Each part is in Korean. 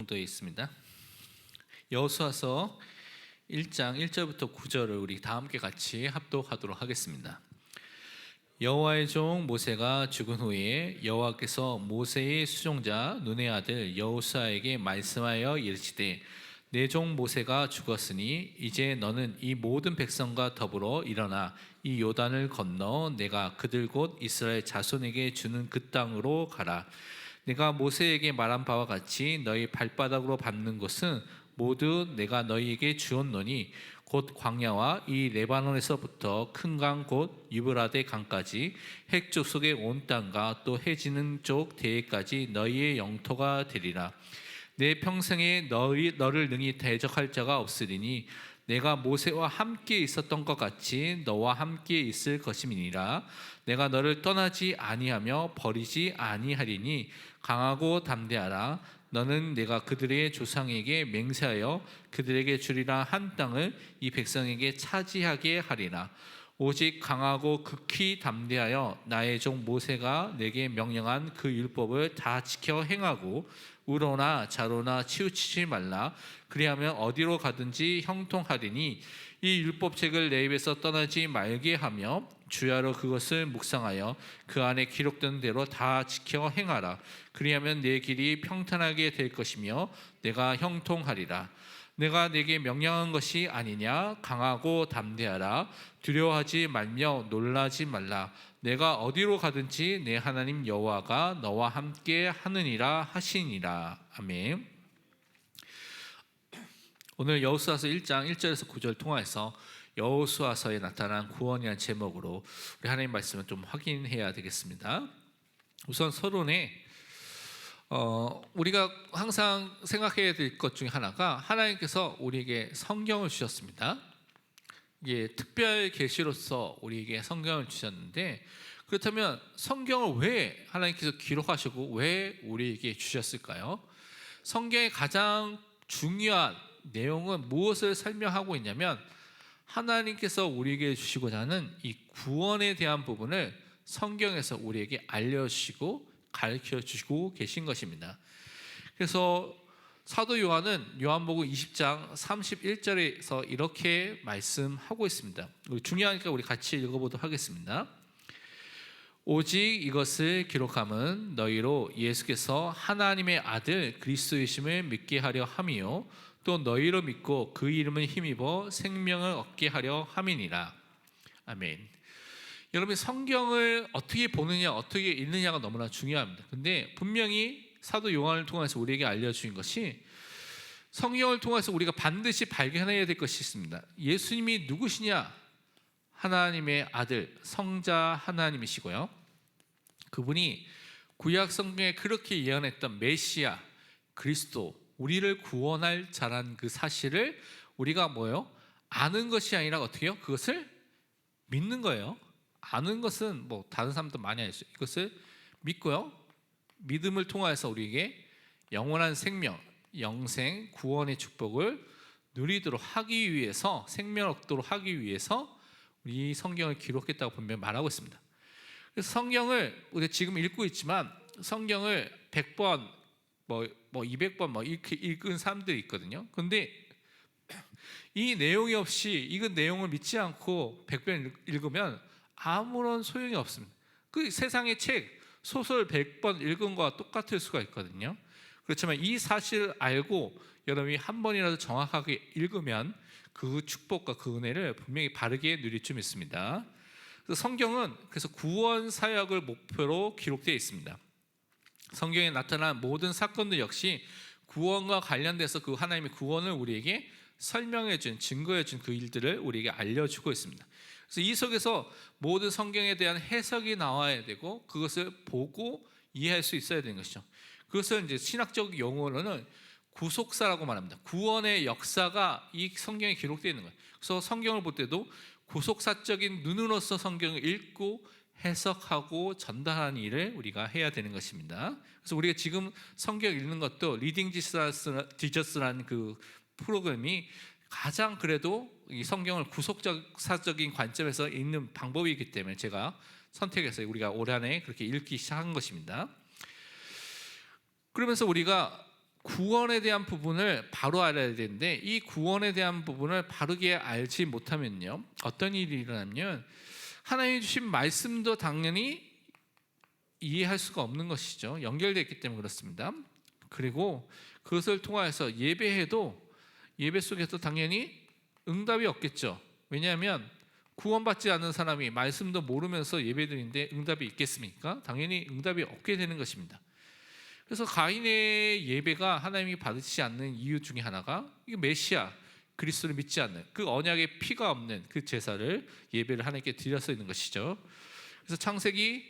정도에 있습니다. 여호수아서 1장 1절부터 9절을 우리 다 함께 같이 합독하도록 하겠습니다. 여호와의 종 모세가 죽은 후에 여호와께서 모세의 수종자 눈의 아들 여호수아에게 말씀하여 이르시되 내 종 모세가 죽었으니 이제 너는 이 모든 백성과 더불어 일어나 이 요단을 건너 내가 그들 곧 이스라엘 자손에게 주는 그 땅으로 가라. 내가 모세에게 말한 바와 같이 너희 발바닥으로 밟는 곳은 모두 내가 너희에게 주었노니 곧 광야와 이 레바논에서부터 큰 강 곧 유브라데 강까지 핵 족속의 온 땅과 또 해지는 쪽 대해까지 너희의 영토가 되리라. 내 평생에 너를 능히 대적할 자가 없으리니 내가 모세와 함께 있었던 것 같이 너와 함께 있을 것임이니라. 내가 너를 떠나지 아니하며 버리지 아니하리니 강하고 담대하라. 너는 내가 그들의 조상에게 맹세하여 그들에게 주리라 한 땅을 이 백성에게 차지하게 하리라. 오직 강하고 극히 담대하여 나의 종 모세가 내게 명령한 그 율법을 다 지켜 행하고 우로나 좌로나 치우치지 말라. 그리하면 어디로 가든지 형통하리니 이 율법책을 내 입에서 떠나지 말게 하며 주야로 그것을 묵상하여 그 안에 기록된 대로 다 지켜 행하라. 그리하면 내 길이 평탄하게 될 것이며 내가 형통하리라. 내가 내게 명령한 것이 아니냐? 강하고 담대하라. 두려워하지 말며 놀라지 말라. 내가 어디로 가든지 내 하나님 여호와가 너와 함께 하느니라 하시니라. 아멘. 오늘 여호수아서 1장 1절에서 9절 통해서 여호수아서에 나타난 구원이라는 제목으로 우리 하나님 말씀을 좀 확인해야 되겠습니다. 우선 서론에 우리가 항상 생각해야 될 것 중에 하나가 하나님께서 우리에게 성경을 주셨습니다. 이게 특별 계시로서 우리에게 성경을 주셨는데, 그렇다면 성경을 왜 하나님께서 기록하시고 왜 우리에게 주셨을까요? 성경의 가장 중요한 내용은 무엇을 설명하고 있냐면 하나님께서 우리에게 주시고자 하는 이 구원에 대한 부분을 성경에서 우리에게 알려주시고 가르쳐 주시고 계신 것입니다. 그래서 사도 요한은 요한복음 20장 31절에서 이렇게 말씀하고 있습니다. 중요하니까 우리 같이 읽어보도록 하겠습니다. 오직 이것을 기록함은 너희로 예수께서 하나님의 아들 그리스도이심을 믿게 하려 함이요 또 너희로 믿고 그 이름을 힘입어 생명을 얻게 하려 함이니라. 아멘. 여러분, 성경을 어떻게 보느냐 어떻게 읽느냐가 너무나 중요합니다. 근데 분명히 사도 요한을 통해서 우리에게 알려주신 것이 성경을 통해서 우리가 반드시 발견해야 될 것이 있습니다. 예수님이 누구시냐? 하나님의 아들, 성자 하나님이시고요, 그분이 구약 성경에 그렇게 예언했던 메시아 그리스도, 우리를 구원할 자란 그 사실을 우리가 아는 것이 아니라 어떻게 해요? 그것을 믿는 거예요. 아는 것은 다른 사람도 많이 알죠. 이것을 믿고요, 믿음을 통해서 우리에게 영원한 생명, 영생, 구원의 축복을 누리도록 하기 위해서, 생명을 얻도록 하기 위해서 우리 성경을 기록했다고 분명히 말하고 있습니다. 그래서 성경을 우리가 지금 읽고 있지만 성경을 100번, 200번 이렇게 읽은 사람들이 있거든요. 근데 이 내용이 없이 이건 내용을 믿지 않고 100번 읽으면 아무런 소용이 없습니다. 그 세상의 책, 소설 100번 읽은 거와 똑같을 수가 있거든요. 그렇지만 이 사실을 알고 여러분이 한 번이라도 정확하게 읽으면 그 축복과 그 은혜를 분명히 바르게 누릴 줄 믿습니다. 그래서 성경은 구원 사역을 목표로 기록되어 있습니다. 성경에 나타난 모든 사건들 역시 구원과 관련돼서 그 하나님의 구원을 우리에게 설명해준, 증거해준 그 일들을 우리에게 알려주고 있습니다. 그래서 이 속에서 모든 성경에 대한 해석이 나와야 되고 그것을 보고 이해할 수 있어야 되는 것이죠. 그것을 이제 신학적 용어로는 구속사라고 말합니다. 구원의 역사가 이 성경에 기록되어 있는 거예요. 그래서 성경을 볼 때도 구속사적인 눈으로서 성경을 읽고 해석하고 전달하는 일을 우리가 해야 되는 것입니다. 그래서 우리가 지금 성경 읽는 것도 리딩 지저스라는 그 프로그램이 가장 그래도 이 성경을 구속사적인 관점에서 읽는 방법이기 때문에 제가 선택해서 우리가 올 한해 그렇게 읽기 시작한 것입니다. 그러면서 우리가 구원에 대한 부분을 바로 알아야 되는데 이 구원에 대한 부분을 바르게 알지 못하면요, 어떤 일이 일어나면 하나님이 주신 말씀도 당연히 이해할 수가 없는 것이죠. 연결되어 있기 때문에 그렇습니다. 그리고 그것을 통하여서 예배해도 예배 속에서 당연히 응답이 없겠죠. 왜냐하면 구원받지 않은 사람이 말씀도 모르면서 예배드리는데 응답이 있겠습니까? 당연히 응답이 없게 되는 것입니다. 그래서 가인의 예배가 하나님이 받으시지 않는 이유 중에 하나가 이 메시아 그리스도를 믿지 않는 그 언약의 피가 없는 그 제사를 예배를 하나님께 드려서 있는 것이죠. 그래서 창세기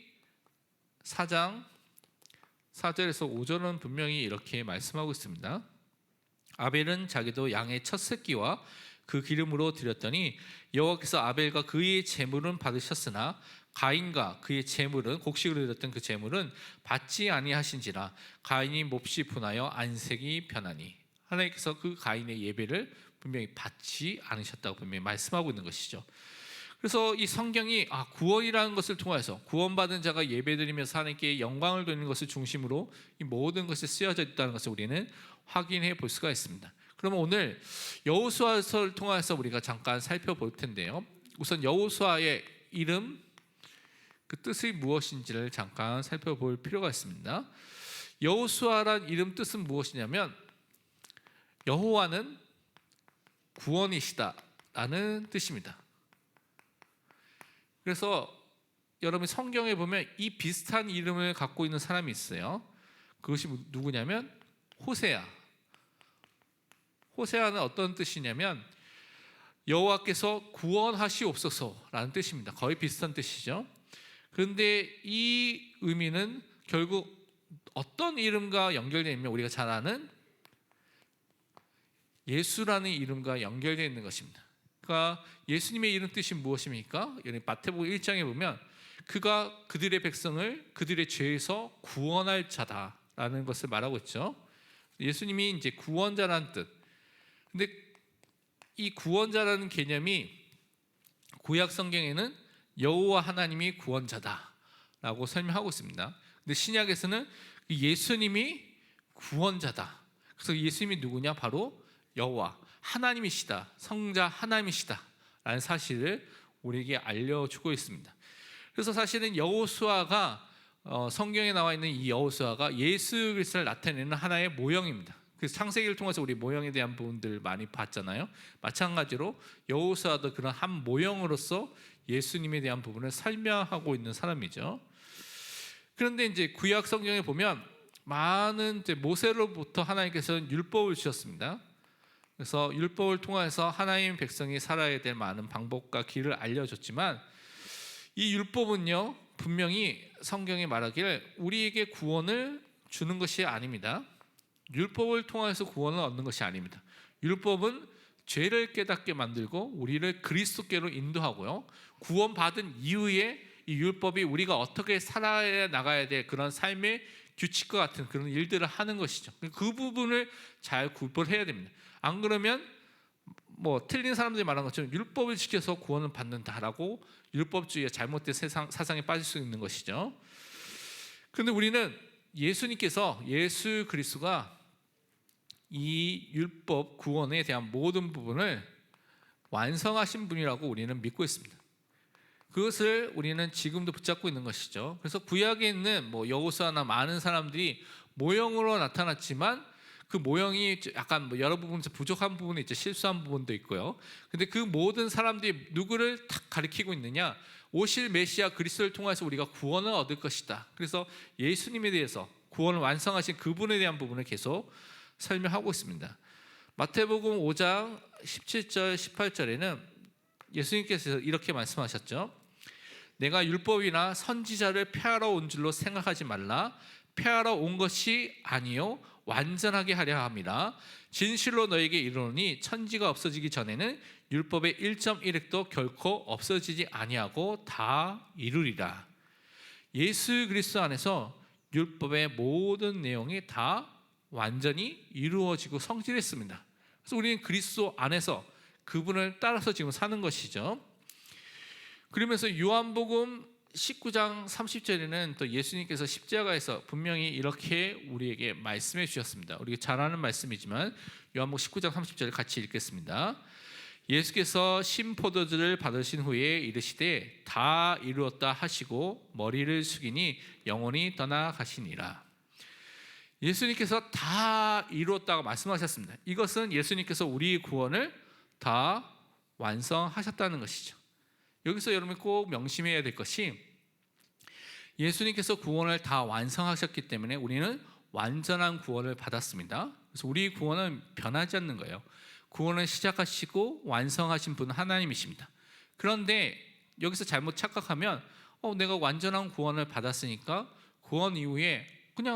4장 4절에서 5절은 분명히 이렇게 말씀하고 있습니다. 아벨은 자기도 양의 첫 새끼와 그 기름으로 드렸더니 여호와께서 아벨과 그의 제물은 받으셨으나 가인과 그의 제물은, 곡식으로 드렸던 그 제물은 받지 아니하신지라 가인이 몹시 분하여 안색이 변하니. 하나님께서 그 가인의 예배를 분명히 받지 않으셨다고 분명히 말씀하고 있는 것이죠. 그래서 이 성경이 구원이라는 것을 통해서 구원받은 자가 예배드리면서 하나님께 영광을 돌리는 것을 중심으로 이 모든 것이 쓰여져 있다는 것을 우리는 확인해 볼 수가 있습니다. 그러면 오늘 여호수아서를 통해서 우리가 잠깐 살펴볼 텐데요. 우선 여호수아의 이름, 그 뜻이 무엇인지를 잠깐 살펴볼 필요가 있습니다. 여호수아란 이름 뜻은 무엇이냐면 여호와는 구원이시다라는 뜻입니다. 그래서 여러분 성경에 보면 이 비슷한 이름을 갖고 있는 사람이 있어요. 그것이 누구냐면 호세아. 호세아는 어떤 뜻이냐면 여호와께서 구원하시옵소서라는 뜻입니다. 거의 비슷한 뜻이죠. 그런데 이 의미는 결국 어떤 이름과 연결되어 있냐면 우리가 잘 아는 예수라는 이름과 연결되어 있는 것입니다. 그러니까 예수님의 이름 뜻이 무엇입니까? 마태복음 1장에 보면 그가 그들의 백성을 그들의 죄에서 구원할 자다라는 것을 말하고 있죠. 예수님이 이제 구원자라는 뜻. 근데 이 구원자라는 개념이 구약 성경에는 여호와 하나님이 구원자다라고 설명하고 있습니다. 근데 신약에서는 예수님이 구원자다. 그래서 예수님이 누구냐? 바로 여호와 하나님이시다, 성자 하나님이시다 라는 사실을 우리에게 알려주고 있습니다. 그래서 사실은 여호수아가 성경에 나와 있는 이 여호수아가 예수 그리스도를 나타내는 하나의 모형입니다. 그래서 창세기를 통해서 우리 모형에 대한 부분들 많이 봤잖아요. 마찬가지로 여호수아도 그런 한 모형으로서 예수님에 대한 부분을 설명하고 있는 사람이죠. 그런데 이제 구약 성경에 보면 많은 이제 모세로부터 하나님께서는 율법을 주셨습니다. 그래서 율법을 통해서 하나님 백성이 살아야 될 많은 방법과 길을 알려줬지만 이 율법은요 분명히 성경에 말하기를 우리에게 구원을 주는 것이 아닙니다. 율법을 통해서 구원을 얻는 것이 아닙니다. 율법은 죄를 깨닫게 만들고 우리를 그리스도께로 인도하고요, 구원받은 이후에 이 율법이 우리가 어떻게 살아야 나가야 될 그런 삶의 규칙과 같은 그런 일들을 하는 것이죠. 그 부분을 잘 구별해야 됩니다. 안 그러면 틀린 사람들이 말한 것처럼 율법을 지켜서 구원을 받는다라고 율법주의의 잘못된 사상에 빠질 수 있는 것이죠. 그런데 우리는 예수님께서, 예수 그리스도가 이 율법 구원에 대한 모든 부분을 완성하신 분이라고 우리는 믿고 있습니다. 그것을 우리는 지금도 붙잡고 있는 것이죠. 그래서 구약에 있는 여호수아나 많은 사람들이 모형으로 나타났지만 그 모형이 약간 여러 부분에서 부족한 부분이 있죠. 실수한 부분도 있고요. 근데 그 모든 사람들이 누구를 딱 가리키고 있느냐? 오실 메시아 그리스도를 통해서 우리가 구원을 얻을 것이다. 그래서 예수님에 대해서 구원을 완성하신 그분에 대한 부분을 계속 설명하고 있습니다. 마태복음 5장 17절 18절에는 예수님께서 이렇게 말씀하셨죠. 내가 율법이나 선지자를 폐하러 온 줄로 생각하지 말라. 폐하러 온 것이 아니요 완전하게 하려 함이라. 진실로 너에게 이르노니 천지가 없어지기 전에는 율법의 1.1획도 결코 없어지지 아니하고 다 이루리라. 예수 그리스도 안에서 율법의 모든 내용이 다 완전히 이루어지고 성취했습니다. 그래서 우리는 그리스도 안에서 그분을 따라서 지금 사는 것이죠. 그러면서 요한복음 19장 30절에는 또 예수님께서 십자가에서 분명히 이렇게 우리에게 말씀해 주셨습니다. 우리가 잘 아는 말씀이지만 요한복음 19장 30절 같이 읽겠습니다. 예수께서 신포도주를 받으신 후에 이르시되 다 이루었다 하시고 머리를 숙이니 영혼이 떠나가시니라. 예수님께서 다 이루었다고 말씀하셨습니다. 이것은 예수님께서 우리 구원을 다 완성하셨다는 것이죠. 여기서 여러분이 꼭 명심해야 될 것이 예수님께서 구원을 다 완성하셨기 때문에 우리는 완전한 구원을 받았습니다. 그래서 우리 구원은 변하지 않는 거예요. 구원을 시작하시고 완성하신 분은 하나님이십니다. 그런데 여기서 잘못 착각하면 내가 완전한 구원을 받았으니까 구원 이후에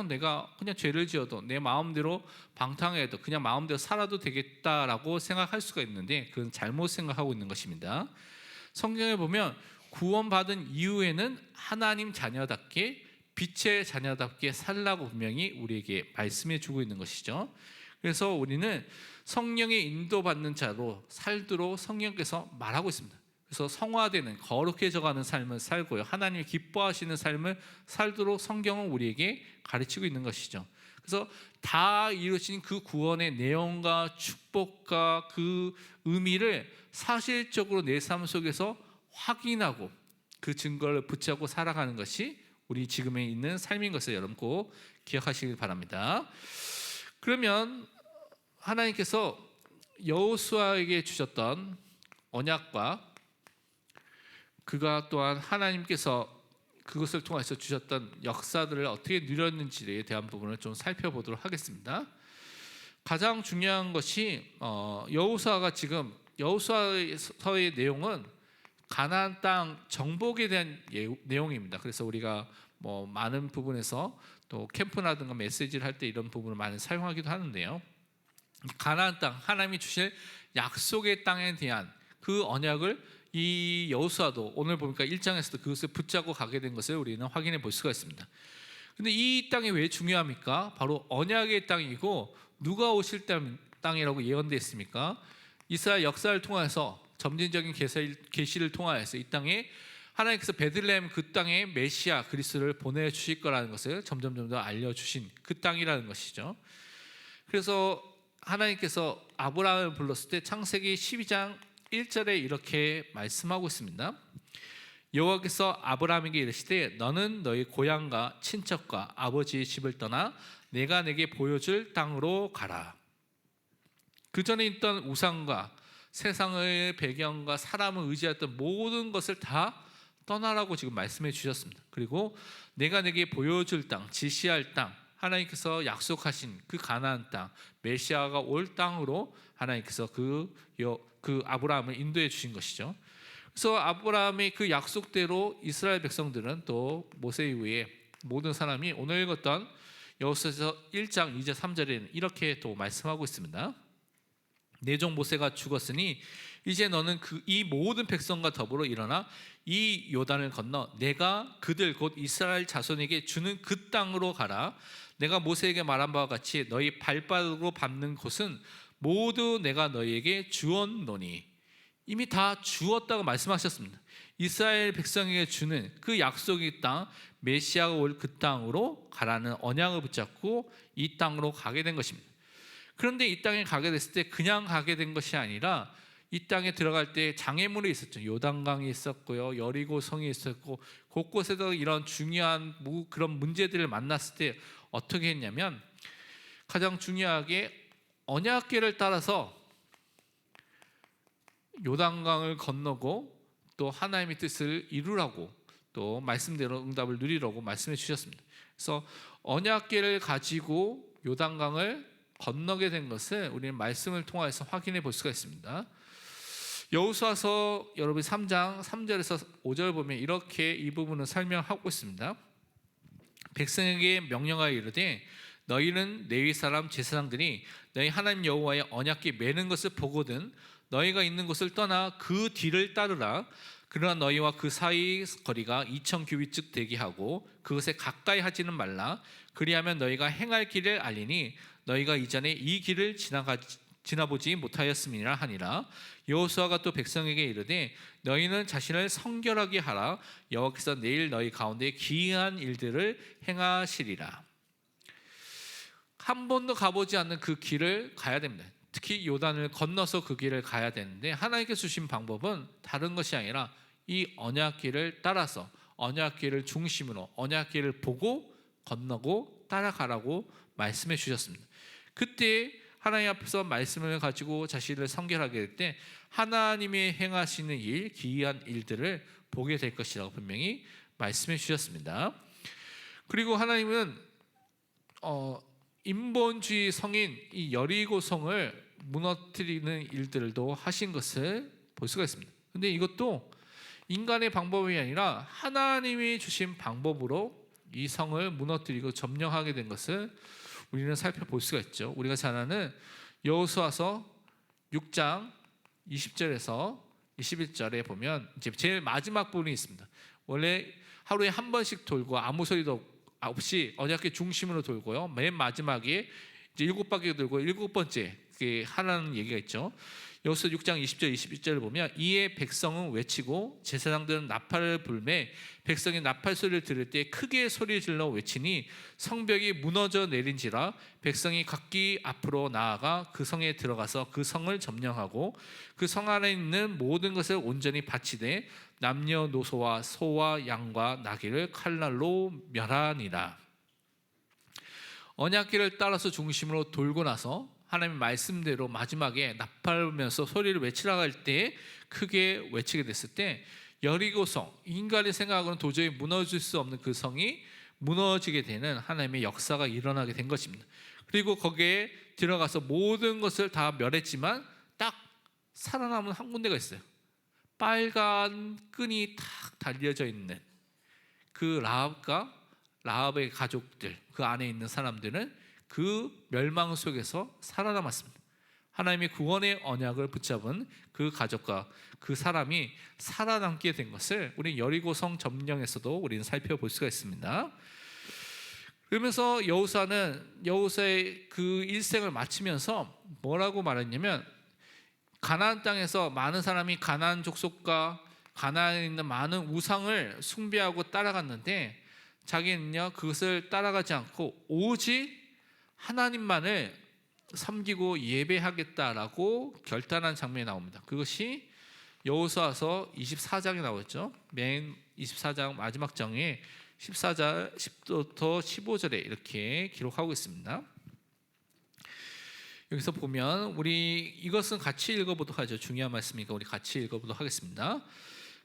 내가 죄를 지어도 내 마음대로 방탕해도 그냥 마음대로 살아도 되겠다라고 생각할 수가 있는데 그건 잘못 생각하고 있는 것입니다. 성경에 보면 구원받은 이후에는 하나님 자녀답게 빛의 자녀답게 살라고 분명히 우리에게 말씀해 주고 있는 것이죠. 그래서 우리는 성령의 인도받는 자로 살도록 성령께서 말하고 있습니다. 그래서 성화되는 거룩해져가는 삶을 살고요, 하나님이 기뻐하시는 삶을 살도록 성경은 우리에게 가르치고 있는 것이죠. 그래서 다 이루신 그 구원의 내용과 축복과 그 의미를 사실적으로 내 삶 속에서 확인하고 그 증거를 붙잡고 살아가는 것이 우리 지금에 있는 삶인 것을 여러분 꼭 기억하시길 바랍니다. 그러면 하나님께서 여호수아에게 주셨던 언약과 그가 또한 하나님께서 그것을 통해서 주셨던 역사들을 어떻게 누렸는지에 대한 부분을 좀 살펴보도록 하겠습니다. 가장 중요한 것이 여호수아가 지금 여호수아서의 내용은 가나안 땅 정복에 대한 내용입니다. 그래서 우리가 많은 부분에서 또 캠프라든가 메시지를 할 때 이런 부분을 많이 사용하기도 하는데요. 가나안 땅, 하나님이 주실 약속의 땅에 대한 그 언약을 이 여호수아도 오늘 보니까 1장에서도 그것을 붙잡고 가게 된 것을 우리는 확인해 볼 수가 있습니다. 근데 이 땅이 왜 중요합니까? 바로 언약의 땅이고 누가 오실 땅이라고 예언되어 있습니까? 이스라엘 역사를 통해서 점진적인 계시를 통하여서 이 땅에 하나님께서 베들레헴 그 땅에 메시아 그리스도를 보내주실 거라는 것을 점점 더 알려주신 그 땅이라는 것이죠. 그래서 하나님께서 아브라함을 불렀을 때 창세기 12장 1절에 이렇게 말씀하고 있습니다. 여호와께서 아브라함에게 이르시되 너는 너희 고향과 친척과 아버지의 집을 떠나 내가 내게 보여줄 땅으로 가라. 그 전에 있던 우상과 세상의 배경과 사람을 의지했던 모든 것을 다 떠나라고 지금 말씀해 주셨습니다. 그리고 내가 내게 보여줄 땅, 지시할 땅, 하나님께서 약속하신 그 가나안 땅, 메시아가 올 땅으로 하나님께서 그 아브라함을 인도해 주신 것이죠. 그래서 아브라함의 그 약속대로 이스라엘 백성들은 또 모세 이후에 모든 사람이 오늘 읽었던 여호수아서 1장 2절 3절에는 이렇게 또 말씀하고 있습니다. 내 종 모세가 죽었으니 이제 너는 이 모든 백성과 더불어 일어나 이 요단을 건너 내가 그들 곧 이스라엘 자손에게 주는 그 땅으로 가라. 내가 모세에게 말한 바와 같이 너희 발바닥으로 밟는 곳은 모두 내가 너희에게 주었노니. 이미 다 주었다고 말씀하셨습니다. 이스라엘 백성에게 주는 그 약속의 땅, 메시아가 올 그 땅으로 가라는 언약을 붙잡고 이 땅으로 가게 된 것입니다. 그런데 이 땅에 가게 됐을 때 그냥 가게 된 것이 아니라 이 땅에 들어갈 때 장애물이 있었죠. 요단강이 있었고요, 여리고성이 있었고, 곳곳에서 이런 중요한 그런 문제들을 만났을 때 어떻게 했냐면 가장 중요하게 언약궤를 따라서 요단강을 건너고 또 하나님의 뜻을 이루라고 또 말씀대로 응답을 누리라고 말씀해 주셨습니다. 그래서 언약궤를 가지고 요단강을 건너게 된 것을 우리는 말씀을 통해서 확인해 볼 수가 있습니다. 여호수아서 여러분 3장 3절에서 5절 보면 이렇게 이 부분을 설명하고 있습니다. 백성에게 명령하여 이르되 너희는 레위 사람 제사장들이 너희 하나님 여호와의 언약궤 매는 것을 보거든 너희가 있는 곳을 떠나 그 뒤를 따르라. 그러나 너희와 그 사이 거리가 2000규빗쯤 되게 하고 그것에 가까이 하지는 말라. 그리하면 너희가 행할 길을 알리니 너희가 이전에 이 길을 지나보지 못하였음이라 하니라. 여호수아가 또 백성에게 이르되 너희는 자신을 성결하게 하라. 여호와께서 내일 너희 가운데 기이한 일들을 행하시리라. 한 번도 가보지 않는 그 길을 가야 됩니다. 특히 요단을 건너서 그 길을 가야 되는데 하나님께서 주신 방법은 다른 것이 아니라 이 언약길을 따라서 언약길을 중심으로 언약길을 보고 건너고 따라가라고 말씀해 주셨습니다. 그때 하나님 앞에서 말씀을 가지고 자신을 성결하게 될 때 하나님이 행하시는 일, 기이한 일들을 보게 될 것이라고 분명히 말씀해 주셨습니다. 그리고 하나님은 인본주의 성인 이 여리고성을 무너뜨리는 일들도 하신 것을 볼 수가 있습니다. 근데 이것도 인간의 방법이 아니라 하나님이 주신 방법으로 이 성을 무너뜨리고 점령하게 된 것을 우리는 살펴볼 수가 있죠. 우리가 잘 아는 여호수아서 6장 20절에서 21절에 보면 이제 제일 마지막 부분이 있습니다. 원래 하루에 한 번씩 돌고 아무 소리도 없이 언약궤 중심으로 돌고요. 맨 마지막에 이제 7바퀴 돌고 7번째 하라는 얘기가 있죠. 여호수아 6장 20절 21절을 보면 이에 백성은 외치고 제사장들은 나팔을 불매 백성이 나팔 소리를 들을 때 크게 소리 질러 외치니 성벽이 무너져 내린지라 백성이 각기 앞으로 나아가 그 성에 들어가서 그 성을 점령하고 그 성 안에 있는 모든 것을 온전히 바치되 남녀노소와 소와 양과 나귀를 칼날로 멸하니라. 언약궤를 따라서 중심으로 돌고 나서 하나님의 말씀대로 마지막에 나팔을 불면서 소리를 외치라고 할 때 크게 외치게 됐을 때 여리고성, 인간의 생각으로는 도저히 무너질 수 없는 그 성이 무너지게 되는 하나님의 역사가 일어나게 된 것입니다. 그리고 거기에 들어가서 모든 것을 다 멸했지만 딱 살아남은 한 군데가 있어요. 빨간 끈이 탁 달려져 있는 그 라합과 라합의 가족들, 그 안에 있는 사람들은 그 멸망 속에서 살아남았습니다. 하나님의 구원의 언약을 붙잡은 그 가족과 그 사람이 살아남게 된 것을 우리 여리고성 점령에서도 우리는 살펴볼 수가 있습니다. 그러면서 여호수아의 그 일생을 마치면서 뭐라고 말했냐면 가나안 땅에서 많은 사람이 가나안 족속과 가나안에 있는 많은 우상을 숭배하고 따라갔는데 자기는요 그것을 따라가지 않고 오직 하나님만을 섬기고 예배하겠다라고 결단한 장면이 나옵니다. 그것이 여호수아서 24장에 나오죠. 맨 24장 마지막 장에 14절 10부터 15절에 이렇게 기록하고 있습니다. 여기서 보면 우리 이것은 같이 읽어보도록 하죠. 중요한 말씀이니까 우리 같이 읽어보도록 하겠습니다.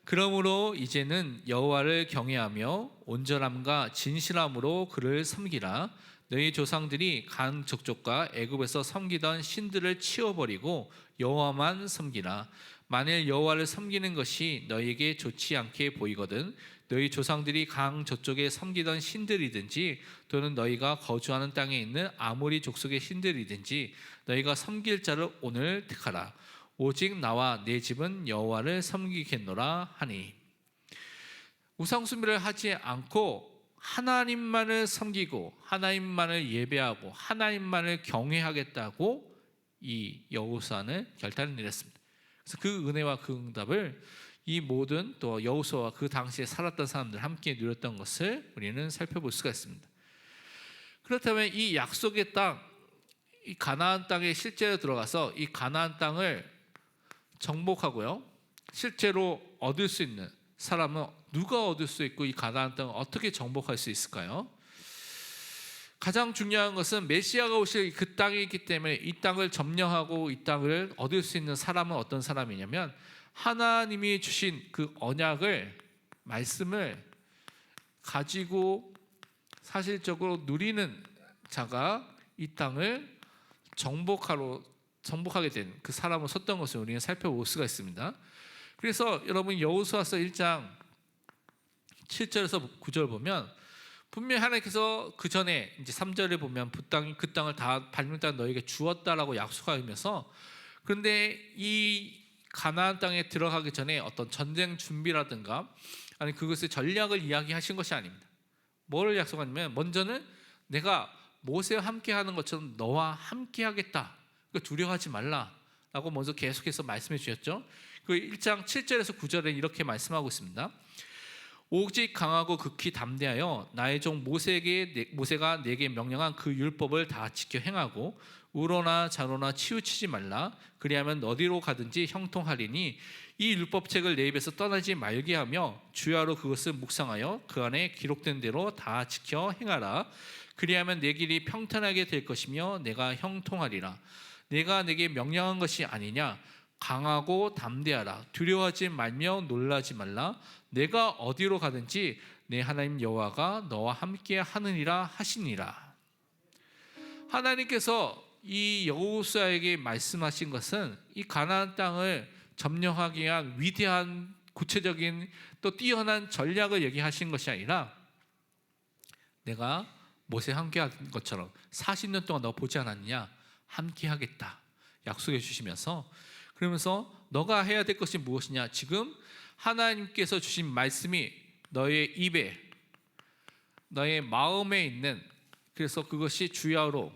그러므로 이제는 여호와를 경외하며 온전함과 진실함으로 그를 섬기라. 너희 조상들이 간 족족과 애굽에서 섬기던 신들을 치워버리고 여호와만 섬기라. 만일 여호와를 섬기는 것이 너희에게 좋지 않게 보이거든 너희 조상들이 강 저쪽에 섬기던 신들이든지 또는 너희가 거주하는 땅에 있는 아모리 족속의 신들이든지 너희가 섬길 자를 오늘 택하라. 오직 나와 내 집은 여호와를 섬기겠노라 하니. 우상 숭배를 하지 않고 하나님만을 섬기고 하나님만을 예배하고 하나님만을 경외하겠다고 이 여호수아는 결단을 내렸습니다. 그래서 그 은혜와 그 응답을 이 모든 또 여호수아와 그 당시에 살았던 사람들 함께 누렸던 것을 우리는 살펴볼 수가 있습니다. 그렇다면 이 약속의 땅, 이 가나안 땅에 실제로 들어가서 이 가나안 땅을 정복하고요, 실제로 얻을 수 있는 사람은 누가 얻을 수 있고 이 가나안 땅을 어떻게 정복할 수 있을까요? 가장 중요한 것은 메시아가 오실 그 땅이 있기 때문에 이 땅을 점령하고 이 땅을 얻을 수 있는 사람은 어떤 사람이냐면 하나님이 주신 그 언약을 말씀을 가지고 사실적으로 누리는 자가 이 땅을 정복하게 된 그 사람을 섰던 것을 우리는 살펴볼 수가 있습니다. 그래서 여러분 여호수아서 1장 7절에서 9절 보면 분명히 하나님께서 그 전에 이제 3절에 보면 그 땅을 다 밟는 땅 너에게 주었다라고 약속하면서, 그런데 이 가나안 땅에 들어가기 전에 어떤 전쟁 준비라든가 아니 그것의 전략을 이야기하신 것이 아닙니다. 뭐를 약속하냐면 먼저는 내가 모세와 함께하는 것처럼 너와 함께하겠다. 두려워하지 말라라고 먼저 계속해서 말씀해 주셨죠. 그 1장 7절에서 9절에 이렇게 말씀하고 있습니다. 오직 강하고 극히 담대하여 나의 종 모세가 내게 명령한 그 율법을 다 지켜 행하고 우로나 좌로나 치우치지 말라. 그리하면 어디로 가든지 형통하리니 이 율법책을 내 입에서 떠나지 말게 하며 주야로 그것을 묵상하여 그 안에 기록된 대로 다 지켜 행하라. 그리하면 내 길이 평탄하게 될 것이며 내가 형통하리라. 내가 내게 명령한 것이 아니냐. 강하고 담대하라. 두려워하지 말며 놀라지 말라. 내가 어디로 가든지 내 하나님 여호와가 너와 함께 하느니라 하시니라. 하나님께서 이 여호수아에게 말씀하신 것은 이 가나안 땅을 점령하기 위한 위대한 구체적인 또 뛰어난 전략을 얘기하신 것이 아니라 내가 모세와 함께 한 것처럼 40년 동안 너 보지 않았느냐? 함께 하겠다 약속해 주시면서, 그러면서 너가 해야 될 것이 무엇이냐? 지금 하나님께서 주신 말씀이 너의 입에 너의 마음에 있는, 그래서 그것이 주야로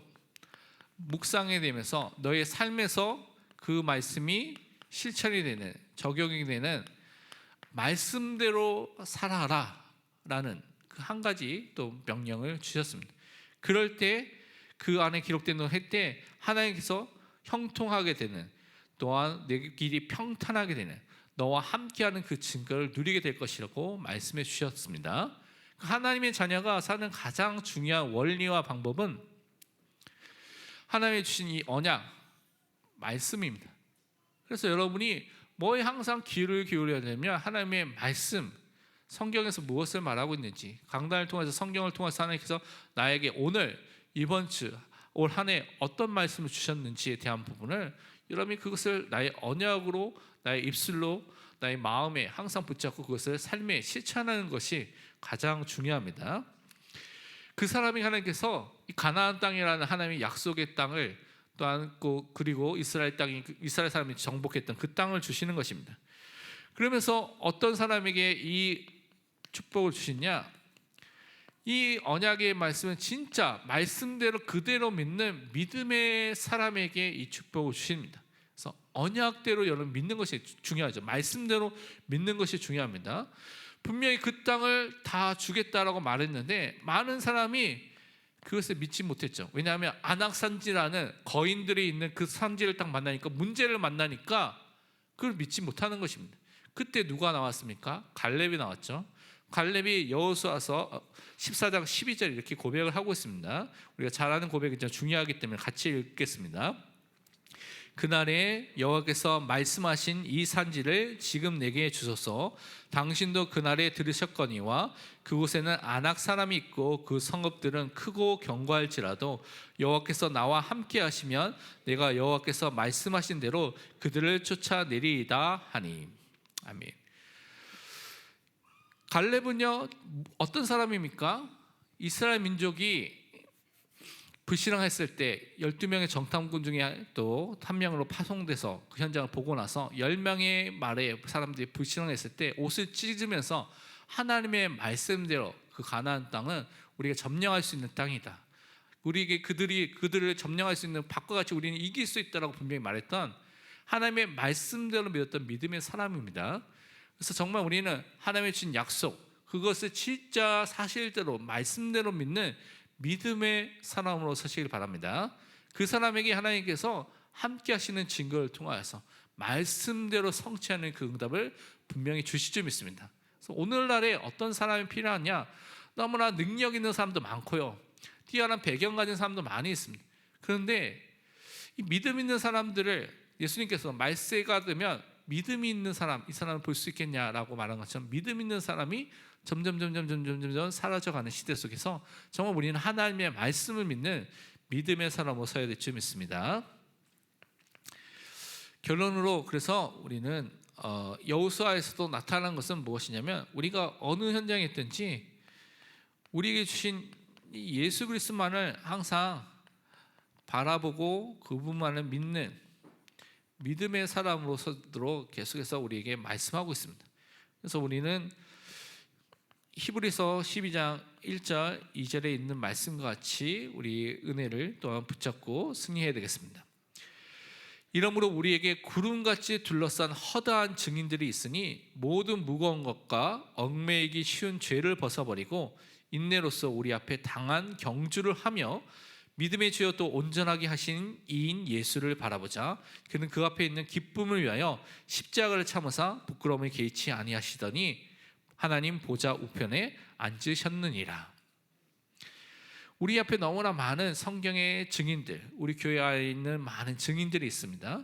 묵상이 되면서 너의 삶에서 그 말씀이 실천이 되는, 적용이 되는 말씀대로 살아라 라는 그 한 가지 또 명령을 주셨습니다. 그럴 때 그 안에 기록된 걸 할 때 하나님께서 형통하게 되는, 또한 내 길이 평탄하게 되는, 너와 함께하는 그 증거를 누리게 될 것이라고 말씀해 주셨습니다. 하나님의 자녀가 사는 가장 중요한 원리와 방법은 하나님이 주신 이 언약, 말씀입니다. 그래서 여러분이 뭐에 항상 귀를 기울여야 되냐면 하나님의 말씀, 성경에서 무엇을 말하고 있는지, 강단을 통해서 성경을 통해서 하나님께서 나에게 오늘, 이번 주, 올 한 해 어떤 말씀을 주셨는지에 대한 부분을 여러분이 그것을 나의 언약으로, 나의 입술로, 나의 마음에 항상 붙잡고 그것을 삶에 실천하는 것이 가장 중요합니다. 그 사람이 하나님께서 이 가나안 땅이라는 하나님의 약속의 땅을 또한 그리고 이스라엘 사람이 정복했던 그 땅을 주시는 것입니다. 그러면서 어떤 사람에게 이 축복을 주시냐? 이 언약의 말씀은 진짜 말씀대로 그대로 믿는 믿음의 사람에게 이 축복을 주십니다. 그래서 언약대로 여러분 믿는 것이 중요하죠. 말씀대로 믿는 것이 중요합니다. 분명히 그 땅을 다 주겠다라고 말했는데 많은 사람이 그것을 믿지 못했죠. 왜냐하면 안악산지라는 거인들이 있는 그 산지를 딱 만나니까, 문제를 만나니까 그걸 믿지 못하는 것입니다. 그때 누가 나왔습니까? 갈렙이 나왔죠. 갈렙이 여호수아서 14장 12절 이렇게 고백을 하고 있습니다. 우리가 잘 아는 고백이 중요하기 때문에 같이 읽겠습니다. 그날에 여호와께서 말씀하신 이 산지를 지금 내게 주소서. 당신도 그날에 들으셨거니와 그곳에는 아낙 사람이 있고 그 성읍들은 크고 견고할지라도 여호와께서 나와 함께 하시면 내가 여호와께서 말씀하신 대로 그들을 쫓아내리이다 하니. 아멘. 갈렙은요 어떤 사람입니까? 이스라엘 민족이 불신앙했을 때 12명의 정탐꾼 중에 또 한 명으로 파송돼서 그 현장을 보고 나서 10명의 말에 사람들이 불신앙했을 때 옷을 찢으면서 하나님의 말씀대로 그 가나안 땅은 우리가 점령할 수 있는 땅이다. 우리에게 그들을 점령할 수 있는, 밖과 같이 우리는 이길 수 있다라고 분명히 말했던 하나님의 말씀대로 믿었던 믿음의 사람입니다. 그래서 정말 우리는 하나님의 주신 약속, 그것을 진짜 사실대로 말씀대로 믿는 믿음의 사람으로 서시길 바랍니다. 그 사람에게 하나님께서 함께 하시는 증거를 통하여서 말씀대로 성취하는 그 응답을 분명히 주실 줄 믿습니다. 그래서 오늘날에 어떤 사람이 필요하냐? 너무나 능력 있는 사람도 많고요, 뛰어난 배경 가진 사람도 많이 있습니다. 그런데 이 믿음 있는 사람들을 예수님께서 말세가 되면 믿음이 있는 사람, 이 사람을 볼 수 있겠냐라고 말한 것처럼 믿음 있는 사람이 점점 사라져가는 시대 속에서 정말 우리는 하나님의 말씀을 믿는 믿음의 사람으로 서야 될 줄 믿습니다. 결론으로 그래서 우리는 여호수아에서도 나타난 것은 무엇이냐면, 우리가 어느 현장에 있든지 우리에게 주신 예수 그리스도만을 항상 바라보고 그분만을 믿는 믿음의 사람으로서도록 계속해서 우리에게 말씀하고 있습니다. 그래서 우리는 히브리서 12장 1절 2절에 있는 말씀과 같이 우리 은혜를 또한 붙잡고 승리해야 되겠습니다. 이러므로 우리에게 구름같이 둘러싼 허다한 증인들이 있으니 모든 무거운 것과 얽매이기 쉬운 죄를 벗어버리고 인내로서 우리 앞에 당한 경주를 하며 믿음의 주여 또 온전하게 하신 이인 예수를 바라보자. 그는 그 앞에 있는 기쁨을 위하여 십자가를 참으사 부끄러움을 개의치 아니하시더니 하나님 보좌 우편에 앉으셨느니라. 우리 앞에 너무나 많은 성경의 증인들, 우리 교회 안에 있는 많은 증인들이 있습니다.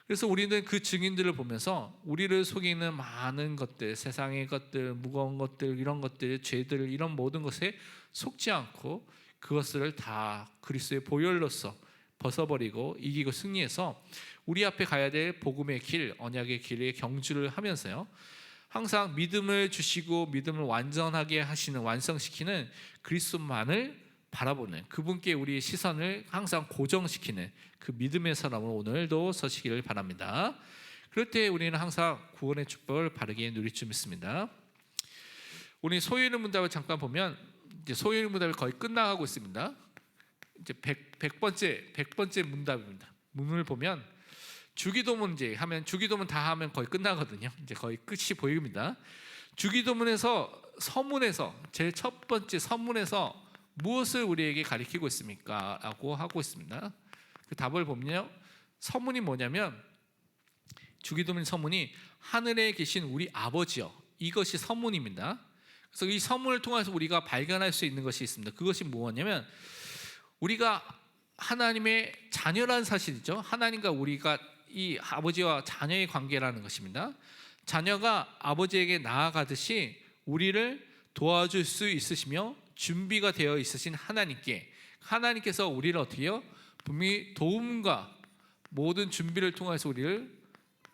그래서 우리는 그 증인들을 보면서 우리를 속이는 많은 것들, 세상의 것들, 무거운 것들, 이런 것들, 죄들, 이런 모든 것에 속지 않고 그것을 다 그리스도의 보혈로서 벗어버리고 이기고 승리해서 우리 앞에 가야 될 복음의 길, 언약의 길에 경주를 하면서요, 항상 믿음을 주시고 믿음을 완전하게 하시는, 완성시키는 그리스도만을 바라보는, 그분께 우리의 시선을 항상 고정시키는 그 믿음의 사람으로 오늘도 서시기를 바랍니다. 그럴 때 우리는 항상 구원의 축복을 바르게 누릴 줄 믿습니다. 우리 소유의 문답을 잠깐 보면 이제 소유의 문답이 거의 끝나가고 있습니다. 이제 100번째 문답입니다. 문을 보면 주기도문 이제 하면, 주기도문 다 하면 거의 끝나거든요. 이제 거의 끝이 보입니다. 주기도문에서 서문에서 제일 첫 번째 서문에서 무엇을 우리에게 가리키고 있습니까? 라고 하고 있습니다. 그 답을 보면요, 서문이 뭐냐면, 주기도문 서문이 하늘에 계신 우리 아버지요, 이것이 서문입니다. 그래서 이 서문을 통해서 우리가 발견할 수 있는 것이 있습니다. 그것이 무엇이냐면, 우리가 하나님의 자녀라는 사실이죠. 하나님과 우리가 이 아버지와 자녀의 관계라는 것입니다. 자녀가 아버지에게 나아가듯이 우리를 도와줄 수 있으시며 준비가 되어 있으신 하나님께, 하나님께서 우리를 어떻게 해요? 분명히 도움과 모든 준비를 통해서 우리를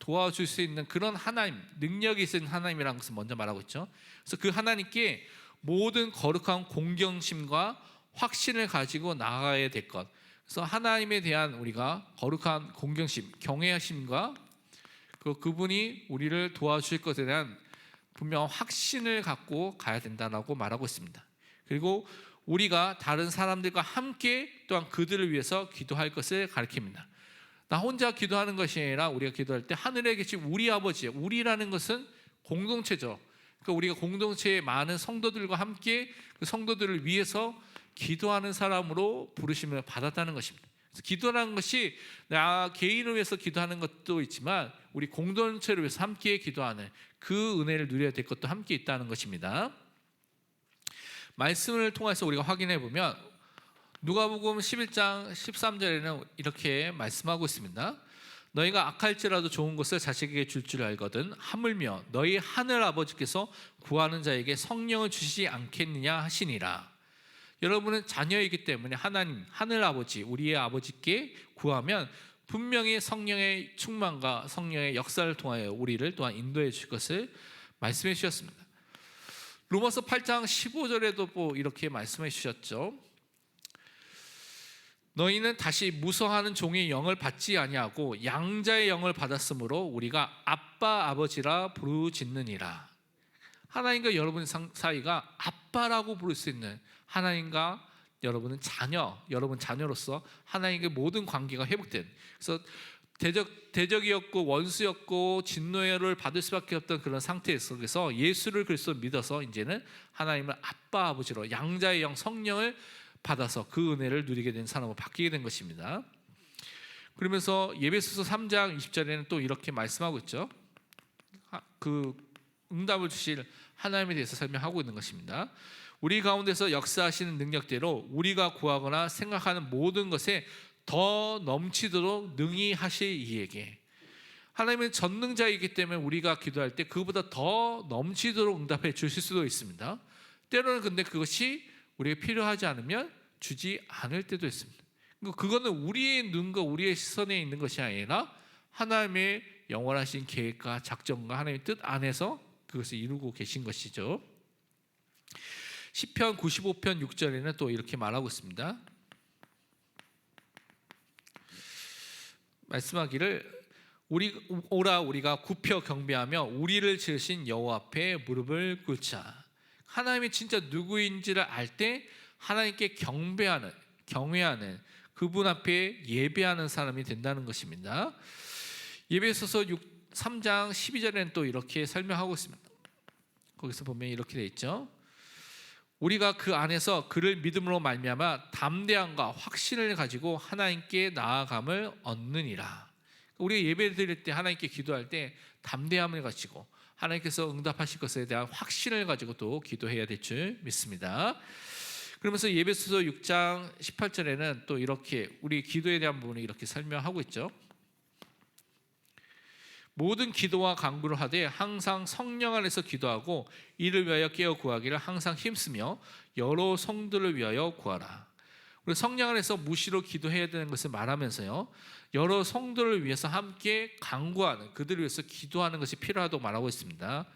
도와줄 수 있는 그런 하나님, 능력이 있는 하나님이라는 것을 먼저 말하고 있죠. 그래서 그 하나님께 모든 거룩한 공경심과 확신을 가지고 나아가야 될 것, 그래서 하나님에 대한 우리가 거룩한 공경심, 경외하심과 그분이 우리를 도와주실 것에 대한 분명한 확신을 갖고 가야 된다라고 말하고 있습니다. 그리고 우리가 다른 사람들과 함께 또한 그들을 위해서 기도할 것을 가르칩니다. 나 혼자 기도하는 것이 아니라 우리가 기도할 때 하늘에 계신 우리 아버지, 우리라는 것은 공동체죠. 그러니까 우리가 공동체의 많은 성도들과 함께 그 성도들을 위해서 기도하는 사람으로 부르심을 받았다는 것입니다. 그래서 기도라는 것이 나 개인을 위해서 기도하는 것도 있지만 우리 공동체를 위해서 함께 기도하는 그 은혜를 누려야 될 것도 함께 있다는 것입니다. 말씀을 통해서 우리가 확인해 보면 누가복음 11장 13절에는 이렇게 말씀하고 있습니다. 너희가 악할지라도 좋은 것을 자식에게 줄 줄 알거든 하물며 너희 하늘 아버지께서 구하는 자에게 성령을 주시지 않겠느냐 하시니라. 여러분은 자녀이기 때문에 하나님, 하늘 아버지, 우리의 아버지께 구하면 분명히 성령의 충만과 성령의 역사를 통하여 우리를 또한 인도해 줄 것을 말씀해 주셨습니다. 로마서 8장 15절에도 이렇게 말씀해 주셨죠. 너희는 다시 무서워하는 종의 영을 받지 아니하고 양자의 영을 받았으므로 우리가 아빠 아버지라 부르짖느니라. 하나님과 여러분 사이가 아빠라고 부를 수 있는, 하나님과 여러분은 자녀, 여러분 자녀로서 하나님과 모든 관계가 회복된, 그래서 대적이었고 원수였고 진노를 받을 수밖에 없던 그런 상태 속에서 예수를 그리스도 믿어서 이제는 하나님을 아빠 아버지로 양자의 영 성령을 받아서 그 은혜를 누리게 된 사람으로 바뀌게 된 것입니다. 그러면서 예배소서 3장 20절에는 또 이렇게 말씀하고 있죠. 그 응답을 주실 하나님에 대해서 설명하고 있는 것입니다. 우리 가운데서 역사하시는 능력대로 우리가 구하거나 생각하는 모든 것에 더 넘치도록 능히 하실 이에게. 하나님은 전능자이기 때문에 우리가 기도할 때 그보다 더 넘치도록 응답해 주실 수도 있습니다. 때로는 근데 그것이 우리가 필요하지 않으면 주지 않을 때도 있습니다. 그거는 우리의 눈과 우리의 시선에 있는 것이 아니라 하나님의 영원하신 계획과 작정과 하나님의 뜻 안에서 그것을 이루고 계신 것이죠. 시편 95편 6절에는 또 이렇게 말하고 있습니다. 말씀하기를 우리가 굽혀 경배하며 우리를 지으신 여호와 앞에 무릎을 꿇자. 하나님이 진짜 누구인지를 알 때 하나님께 경외하는 그분 앞에 예배하는 사람이 된다는 것입니다. 예배소서 3장 12절에는 또 이렇게 설명하고 있습니다. 거기서 보면 이렇게 되어 있죠. 우리가 그 안에서 그를 믿음으로 말미암아 담대함과 확신을 가지고 하나님께 나아감을 얻느니라. 우리가 예배 드릴 때, 하나님께 기도할 때 담대함을 가지고 하나님께서 응답하실 것에 대한 확신을 가지고 또 기도해야 될 줄 믿습니다. 그러면서 예배소서 6장 18절에는 또 이렇게 우리 기도에 대한 부분을 이렇게 설명하고 있죠. 모든 기도와 간구를 하되 항상 성령 안에서 기도하고 이를 위하여 깨어 구하기를 항상 힘쓰며 여러 성도를 위하여 구하라. 우리 성령 안에서 무시로 기도해야 되는 것을 말하면서요, 여러 성도를 위해서 함께 간구하는, 그들을 위해서 기도하는 것이 필요하다고 말하고 있습니다.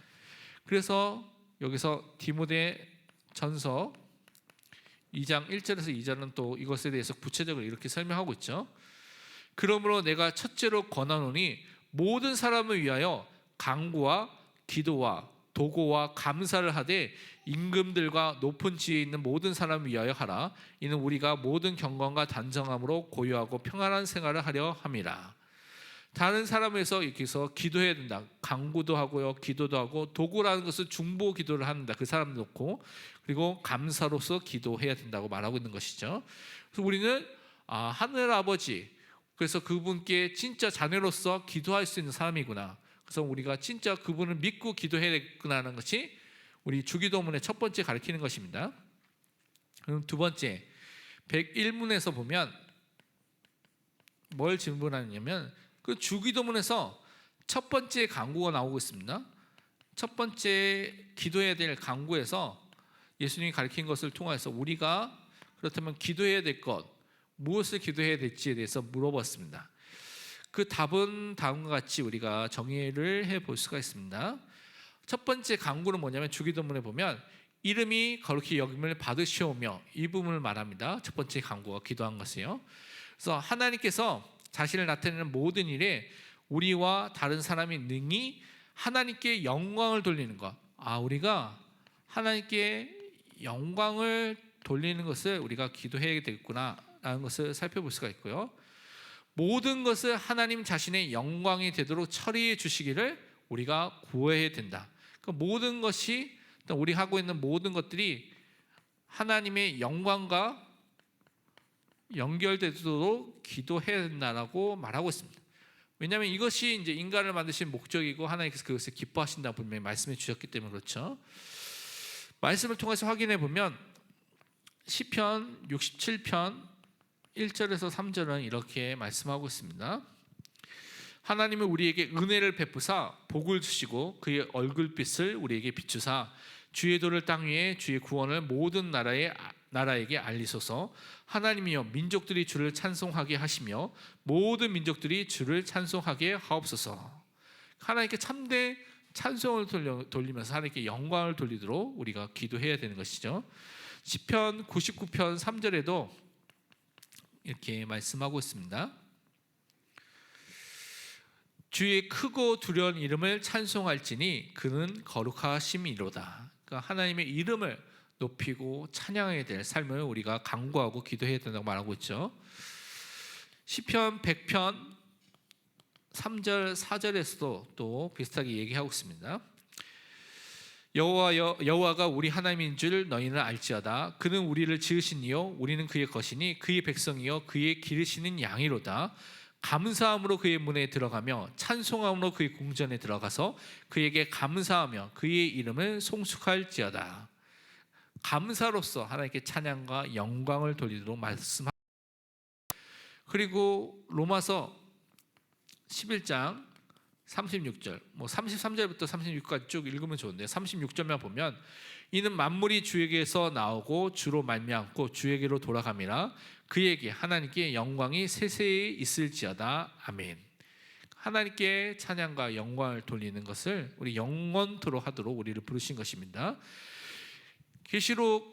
그래서 여기서 디모데전서 2장 1절에서 2절은 또 이것에 대해서 구체적으로 이렇게 설명하고 있죠. 그러므로 내가 첫째로 권하노니 모든 사람을 위하여 간구와 기도와 도고와 감사를 하되 임금들과 높은 지위에 있는 모든 사람을 위하여 하라. 이는 우리가 모든 경건과 단정함으로 고요하고 평안한 생활을 하려 함이라. 다른 사람을 위해서 이렇게 해서 기도해야 된다. 간구도 하고요, 기도도 하고, 도구라는 것은 중보 기도를 한다. 그 사람 놓고, 그리고 감사로서 기도해야 된다고 말하고 있는 것이죠. 그래서 우리는 하늘 아버지, 그래서 그분께 진짜 자녀로서 기도할 수 있는 사람이구나. 그래서 우리가 진짜 그분을 믿고 기도해야겠구나 하는 것이 우리 주기도문의 첫 번째 가르치는 것입니다. 그럼 두 번째, 101문에서 보면 뭘 질문하냐면 그 주기도문에서 첫 번째 간구가 나오고 있습니다. 첫 번째 기도해야 될 간구에서 예수님이 가르친 것을 통해서 우리가 그렇다면 기도해야 될 것, 무엇을 기도해야 될지에 대해서 물어봤습니다. 그 답은 다음과 같이 우리가 정의를 해볼 수가 있습니다. 첫 번째 간구는 뭐냐면 주기도문에 보면 이름이 거룩히 여김을 받으시오며, 이 부분을 말합니다. 첫 번째 간구가 기도한 것이요. 그래서 하나님께서 자신을 나타내는 모든 일에 우리와 다른 사람이 능히 하나님께 영광을 돌리는 것, 우리가 하나님께 영광을 돌리는 것을 우리가 기도해야 되겠구나 라는 것을 살펴볼 수가 있고요. 모든 것을 하나님 자신의 영광이 되도록 처리해 주시기를 우리가 구해야 된다. 그러니까 모든 것이, 우리 하고 있는 모든 것들이 하나님의 영광과 연결되도록 기도해야 된다라고 말하고 있습니다. 왜냐하면 이것이 이제 인간을 만드신 목적이고 하나님께서 그것을 기뻐하신다 분명히 말씀해 주셨기 때문에 그렇죠. 말씀을 통해서 확인해 보면 시편 67편 1절에서 3절은 이렇게 말씀하고 있습니다. 하나님은 우리에게 은혜를 베푸사 복을 주시고 그의 얼굴빛을 우리에게 비추사 주의 도를 땅 위에 주의 구원을 모든 나라에게 알리소서. 하나님이여 민족들이 주를 찬송하게 하시며 모든 민족들이 주를 찬송하게 하옵소서. 하나님께 참된 찬송을 돌리면서 하나님께 영광을 돌리도록 우리가 기도해야 되는 것이죠. 시편 99편 3절에도 이렇게 말씀하고 있습니다. 주의 크고 두려운 이름을 찬송할지니 그는 거룩하심이로다. 그러니까 하나님의 이름을 높이고 찬양해야 될 삶을 우리가 간구하고 기도해야 된다고 말하고 있죠. 시편 100편 3절 4절에서도 또 비슷하게 얘기하고 있습니다. 여호와가 우리 하나님인 줄 너희는 알지어다. 그는 우리를 지으신 이요 우리는 그의 것이니 그의 백성이요 그의 기르시는 양이로다. 감사함으로 그의 문에 들어가며 찬송함으로 그의 궁전에 들어가서 그에게 감사하며 그의 이름을 송축할지어다. 감사로서 하나님께 찬양과 영광을 돌리도록 말씀합니다. 그리고 로마서 11장 36절, 33절부터 36까지 쭉 읽으면 좋은데 36절만 보면 이는 만물이 주에게서 나오고 주로 말미암고 주에게로 돌아감이라. 그에게 하나님께 영광이 세세히 있을지어다. 아멘. 하나님께 찬양과 영광을 돌리는 것을 우리 영원토록 하도록 우리를 부르신 것입니다. 계시록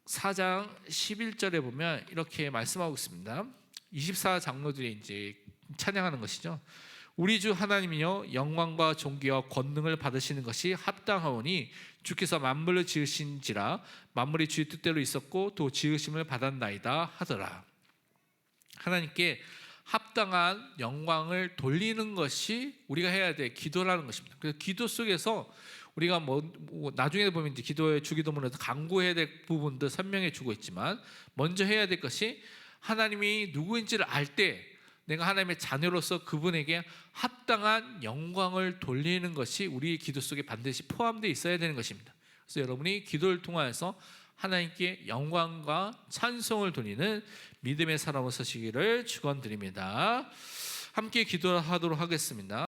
4장 11절에 보면 이렇게 말씀하고 있습니다. 24 장로들이 이제 찬양하는 것이죠. 우리 주 하나님이여 영광과 존귀와 권능을 받으시는 것이 합당하오니 주께서 만물을 지으신지라 만물이 주의 뜻대로 있었고 또 지으심을 받았나이다 하더라. 하나님께 합당한 영광을 돌리는 것이 우리가 해야 될 기도라는 것입니다. 그래서 기도 속에서 우리가 나중에 보면 이제 기도의 주기도문에서 간구해야 될 부분도 설명해 주고 있지만 먼저 해야 될 것이 하나님이 누구인지를 알 때 내가 하나님의 자녀로서 그분에게 합당한 영광을 돌리는 것이 우리 기도 속에 반드시 포함되어 있어야 되는 것입니다. 그래서 여러분이 기도를 통하여서 하나님께 영광과 찬송을 돌리는 믿음의 사람으로 서시기를 축원드립니다. 함께 기도하도록 하겠습니다.